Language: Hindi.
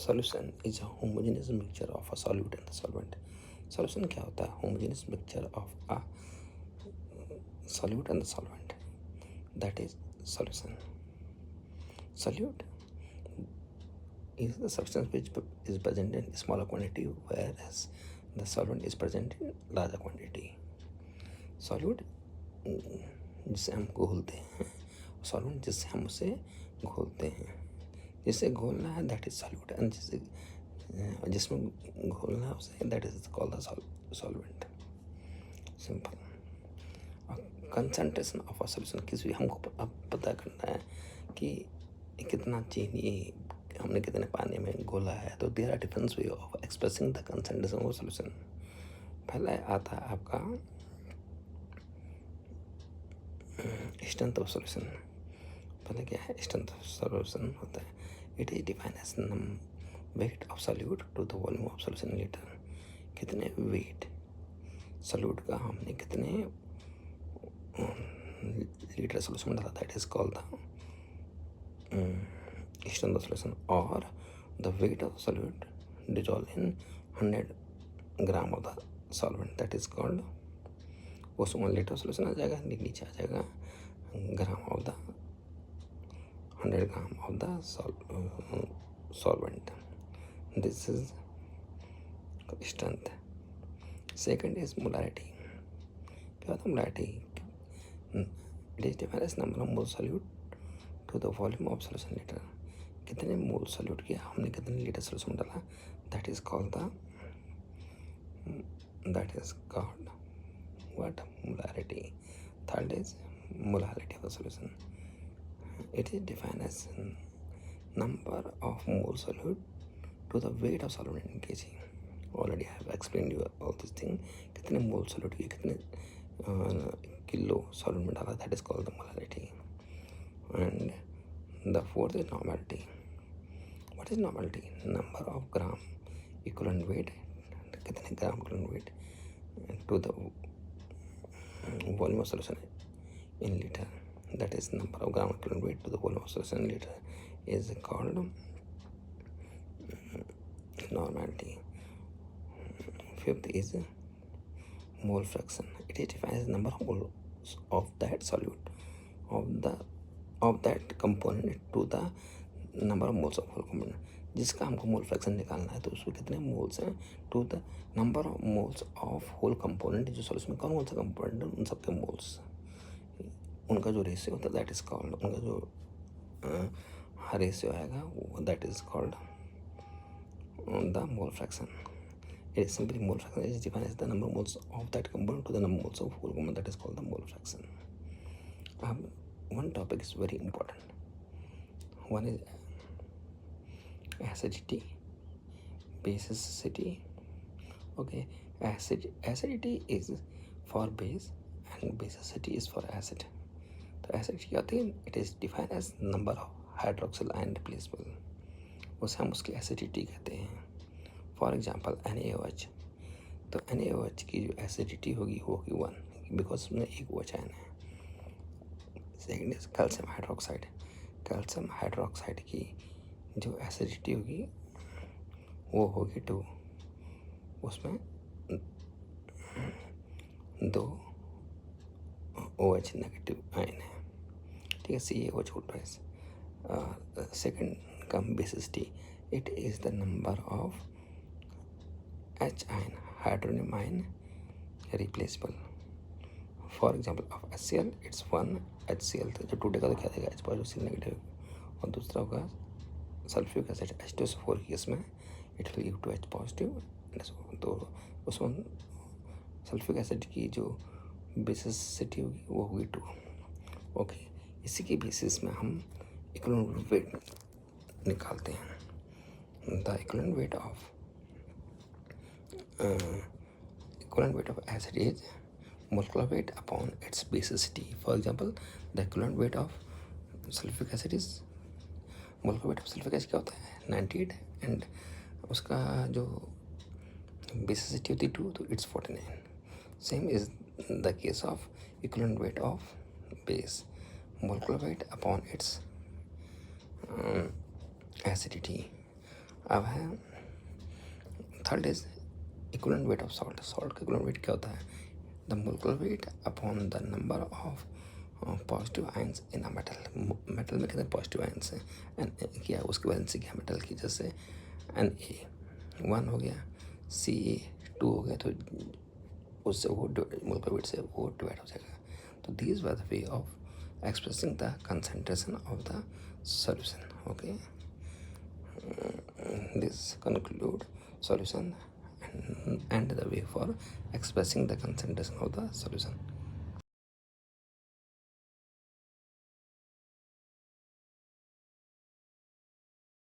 solution is a homogeneous mixture of a solute and the solvent. Solution क्या होता है? Homogeneous mixture of a solute and the solvent. That is solution. Solute is the substance which is present in smaller quantity, whereas the solvent is present in larger quantity. Solute जिससे हम घोलते हैं, solvent जिससे हम उसे घोलते हैं. जिससे घोलना है दैट इज सॉल्यूट, एंड जिसमें घोलना है उसे that is called the solvent. Simple. Concentration of a solution, किसी हमको अब पता करना है कि कितना चीनी हमने कितने पानी में घोला है, तो there are different way of expressing the concentration of solution. पहले आता है आपका स्ट्रेंथ ऑफ सॉल्यूशन. पहले क्या है? स्ट्रेंथ ऑफ सॉल्यूशन होता है. It is define as weight of solute to the volume of solution litre. कितने वेट सॉल्यूट का हमने कितने लीटर सॉल्यूशन में डाला, that is called the strength of solution. और the weight of solute dissolve in 100 gram of the solvent, that is called, उसमें लीटर सॉल्यूशन आ जाएगा, नीचे आ जाएगा gram of the 100 gram of the solvent. This is strength. Second is molarity. क्या होता है molarity? It is defined as number of mole solute to the volume of solution liter. कितने मोल सॉल्यूट किया हमने, कितने लीटर सॉल्यूशन डाला, that is called what? Molarity. Third is molality of the solution. It is defined as number of mole solute to the weight of solvent in kg. Already I have explained you all this thing. कितने मोल सॉल्यूट किए, कितने किलो सॉल्वेंट में डाला, that is called the molarity. And the fourth is normality. What is normality? Number of gram equivalent weight, कितने ग्राम equivalent weight to the volume of solution in liter, that is number of gram equivalent weight to the volume of solution in liter is called normality. Fifth is mole fraction. It is defined as number of moles of that solute of that component to the number of moles of whole component. जिसका हमको मोल फ्रैक्शन निकालना है तो उसमें कितने मोल्स हैं to the number of moles of whole component. जो सॉल्यूशन में कौन सा कंपोनेंट है उन सबके मोल्स, उनका जो रेशियो होता है दैट इज कॉल्ड, उनका जो रेशियो आएगा वो that is called the mole fraction. It is simply mole fraction. It is defined as the number of moles of that component to the number of moles of whole component, that is called the mole fraction. One topic is very important. One is acidity, basicity. Okay, acidity is for base and basicity is for acid. तो acidity क्या होती है? It is defined as number of hydroxyl ion replaceable. उसे हम उसकी acidity कहते हैं. For example NaOH. तो NaOH की जो एसिडिटी होगी वो होगी 1, बिकॉज उसमें एक OH आयन है. Second is calcium hydroxide. Calcium hydroxide की जो एसिडिटी होगी वो होगी 2, उसमें 2 OH नेगेटिव आयन है. ठीक है, CaOH whole twice. Second come basicity. It is the number of H ion, hydronium ion replaceable. For example of HCl, it's 1 HCl. तो जब टूटेगा तो क्या देगा? H positive negative. और दूसरा होगा सल्फ्यूरिक एसिड H2SO4 की, इसमें it will give 2 H positive. तो उसमें सल्फ्यूरिक एसिड की जो बेसिसिटी होगी वो होगी 2. ओके, इसी के बेसिस में हम इक्विवेलेंट वेट निकालते हैं. The equivalent weight of equivalent weight of acid is molecular weight upon its basicity. For example, the equivalent weight of sulfuric acid is, molecular weight of sulfuric acid क्या होता है? 98, एंड उसका जो basicity होती है 2, तो it's 49. Same is the case of equivalent weight of base, molecular weight upon its acidity. अब है third is equivalent weight of salt. Salt का इक्विवेलेंट वेट क्या होता है? The molecular weight upon the number of positive ions in a metal. Metal में कितने पॉजिटिव आयंस हैं एन क्या उसकी वैलेंसी क्या मेटल की, जैसे Na 1 हो गया, Ca 2 हो गया, तो उससे वो मोलिकुलर वेट से वो डिवाइड हो जाएगा. तो these were the way of expressing the concentration of the solution. Okay, this conclude solution and the way for expressing the concentration of the solution.